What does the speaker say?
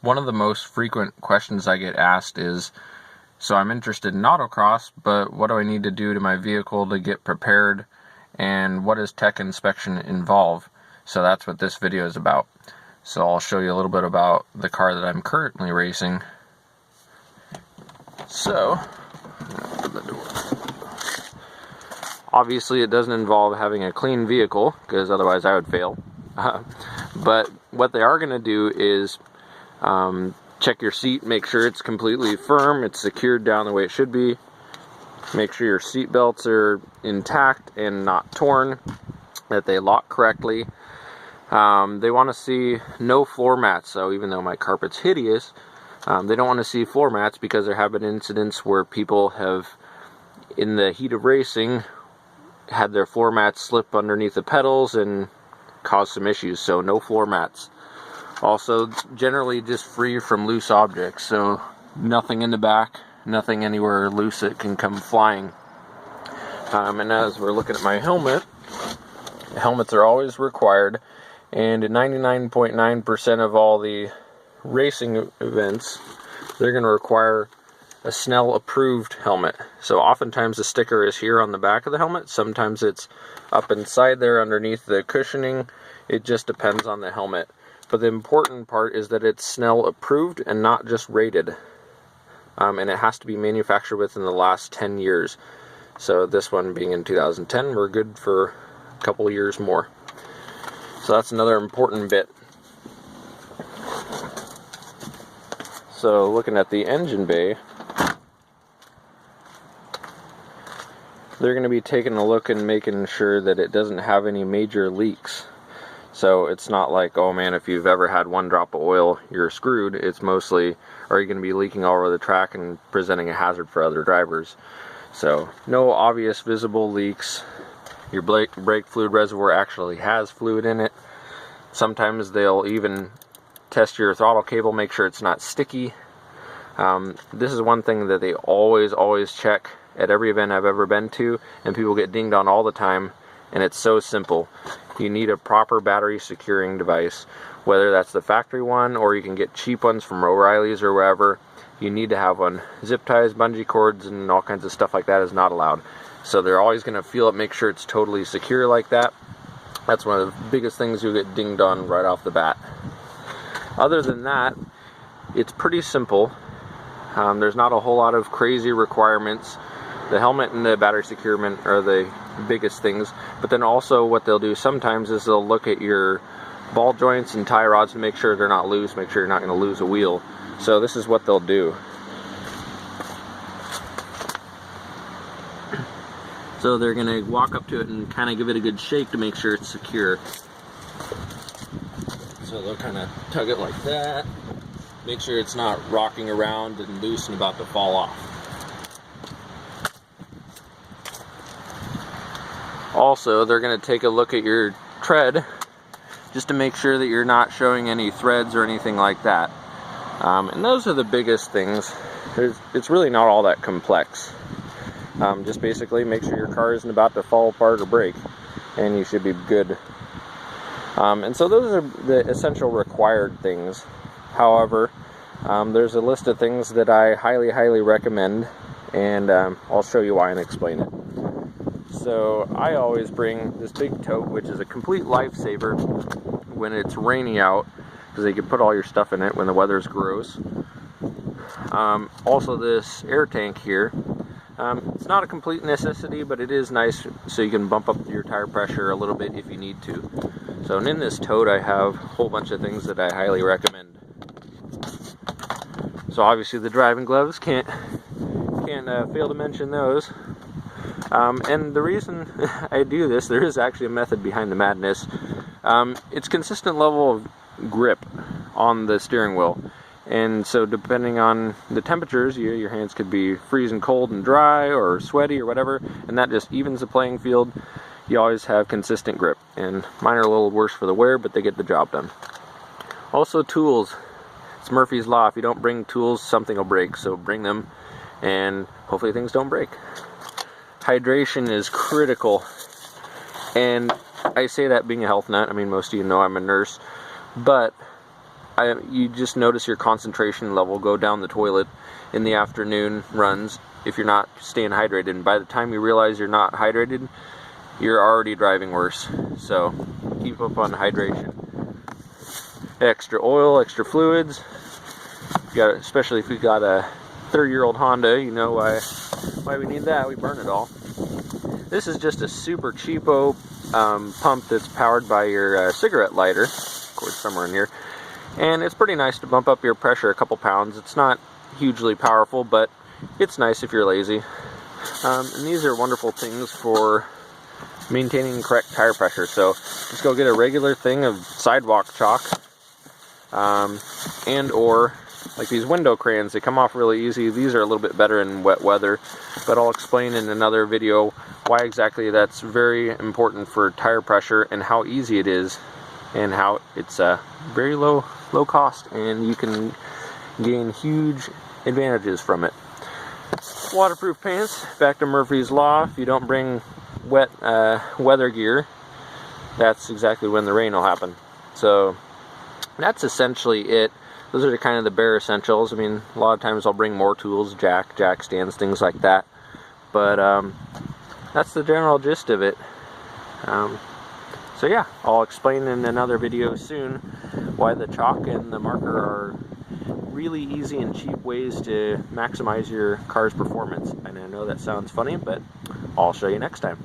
One of the most frequent questions I get asked is, so I'm interested in autocross, but what do I need to do to my vehicle to get prepared, and what does tech inspection involve? So that's what this video is about. So I'll show you a little bit about the car that I'm currently racing. So, open the door. Obviously it doesn't involve having a clean vehicle, because otherwise I would fail. But what they are going to do is check your seat, make sure it's completely firm, it's secured down the way it should be. Make sure your seat belts are intact and not torn, that they lock correctly. They want to see no floor mats, so even though my carpet's hideous, they don't want to see floor mats because there have been incidents where people have, in the heat of racing, had their floor mats slip underneath the pedals and cause some issues, so no floor mats. Also, generally just free from loose objects, so nothing in the back, nothing anywhere loose that can come flying. And as we're looking at my helmet, helmets are always required, and at 99.9% of all the racing events, they're going to require a Snell approved helmet. So oftentimes the sticker is here on the back of the helmet, sometimes it's up inside there underneath the cushioning. It just depends on the helmet. But the important part is that it's Snell approved and not just rated. And it has to be manufactured within the last 10 years. So this one being in 2010, we're good for a couple of years more. So that's another important bit. So looking at the engine bay, they're going to be taking a look and making sure that it doesn't have any major leaks. So it's not like, oh man, if you've ever had one drop of oil, you're screwed. It's mostly, are you going to be leaking all over the track and presenting a hazard for other drivers? So no obvious visible leaks. Your brake fluid reservoir actually has fluid in it. Sometimes they'll even test your throttle cable, make sure it's not sticky. This is one thing that they always check at every event I've ever been to, and people get dinged on all the time, and it's so simple. You need a proper battery securing device, whether that's the factory one or you can get cheap ones from O'Reilly's or wherever. You need to have one. Zip ties, bungee cords, and all kinds of stuff like that is not allowed. So they're always going to feel it, make sure it's totally secure like that. That's one of the biggest things you'll get dinged on right off the bat. Other than that, it's pretty simple. There's not a whole lot of crazy requirements. The helmet and the battery securement are the biggest things, but then also what they'll do sometimes is they'll look at your ball joints and tie rods to make sure they're not loose, make sure you're not going to lose a wheel. So this is what they'll do. So they're going to walk up to it and kind of give it a good shake to make sure it's secure. So they'll kind of tug it like that, make sure it's not rocking around and loose and about to fall off. Also, they're going to take a look at your tread just to make sure that you're not showing any threads or anything like that. And those are the biggest things. It's really not all that complex. Just basically make sure your car isn't about to fall apart or break, and you should be good. And so those are the essential required things. However, there's a list of things that I highly recommend, and I'll show you why and explain it. So I always bring this big tote, which is a complete lifesaver when it's rainy out, because you can put all your stuff in it when the weather's gross. Also this air tank here. It's not a complete necessity, but it is nice so you can bump up your tire pressure a little bit if you need to. So in this tote I have a whole bunch of things that I highly recommend. So obviously the driving gloves, can't fail to mention those. And the reason I do this, there is actually a method behind the madness. It's consistent level of grip on the steering wheel. And so depending on the temperatures, your hands could be freezing cold and dry or sweaty or whatever, and that just evens the playing field. You always have consistent grip. And mine are a little worse for the wear, but they get the job done. Also tools. It's Murphy's Law. If you don't bring tools, something will break. So bring them, and hopefully things don't break. Hydration is critical, and I say that being a health nut. I mean, most of you know I'm a nurse, but you just notice your concentration level go down the toilet in the afternoon runs if you're not staying hydrated. And by the time you realize you're not hydrated, you're already driving worse. So keep up on hydration. Extra oil, extra fluids. Especially if we got a 30-year-old Honda, you know why we need that. We burn it all. This is just a super cheapo pump that's powered by your cigarette lighter, of course somewhere in here, and it's pretty nice to bump up your pressure a couple pounds. It's not hugely powerful, but it's nice if you're lazy. And these are wonderful things for maintaining correct tire pressure. So just go get a regular thing of sidewalk chalk, and or like these window crayons. They come off really easy. These are a little bit better in wet weather, but I'll explain in another video why exactly that's very important for tire pressure and how easy it is, and how it's very low cost, and you can gain huge advantages from it. Waterproof pants. Back to Murphy's Law. If you don't bring wet weather gear, that's exactly when the rain will happen. So that's essentially it. Those are kind of the bare essentials. I mean, a lot of times I'll bring more tools, jack stands, things like that. But that's the general gist of it. So yeah, I'll explain in another video soon why the chalk and the marker are really easy and cheap ways to maximize your car's performance. And I know that sounds funny, but I'll show you next time.